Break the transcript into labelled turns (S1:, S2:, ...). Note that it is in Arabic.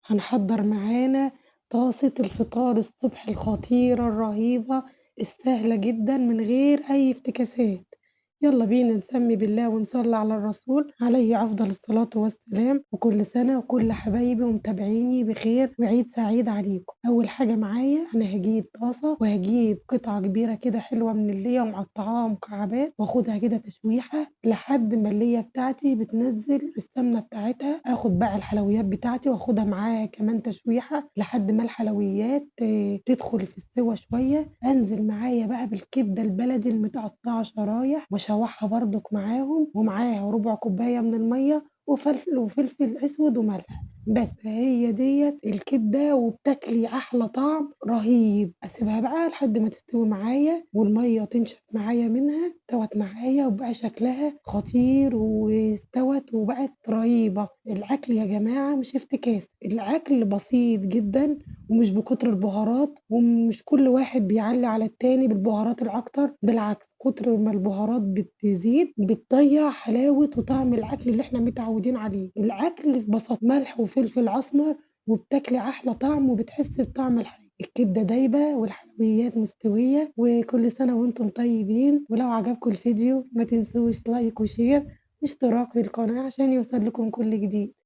S1: هنحضّر معانا طاسة الفطار الصبح الخطيرة الرهيبة السهلة جدًا من غير أي افتكاسات. يالّا بينا نسمّي بالله ونصلّي على الرسول عليه أفضل الصلاة والسلام، وكل سنة وكل حبايبي ومتابعيني بخير وعيد سعيد عليكم. أول حاجة معايا أنا هاجيب طاسة وهاجيب قطعة كبيرة كده حلوة من اللي هي مقطّعاها مكعبات وآخدها كده تشويحة لحد ما الليّة بتاعتي بتنزّل السمنة بتاعتها، آخد بقى الحلويات بتاعتي وآخدها معاها كمان تشويحة لحد ما الحلويات تدخل في السِوَى شوية، أنزل معايا بقى بالكبدة البلدي المتقطّعة شرايح واشوّحها برضُك معاهم، ومعاها ربع كوباية من المَيّة وفلفل أسود وملح، بس هي ديّة الكبدة وبتاكلي أحلى طعم رهيب. أسيبها بقى لحد ما تستوي معايا والمَيّة تنشف معايا منها، استوت معايا وبقى شكلها خطير واستوت وبقت رهيبة. الأكل يا جماعة مش افتكاسة، الأكل بسيط جدًا ومش بكتر البهارات، ومش كل واحد بيعلّي على التاني بالبهارات الأكتر، بالعكس كتر ما البهارات بتزيد بتضيّع حلاوة وطعم الأكل اللي إحنا متعودين عليه. الأكل في بساطة ملح وفلفل أسمر وبتاكلي أحلى طعم وبتحسي بطعم الحاجة. الكبدة دايبة والحلويات مستوية، وكل سنة وأنتم طيبين. ولو عجبكم الفيديو ما تنسوش لايك وشير واشتراك في القناة عشان يوصل لكم كل جديد.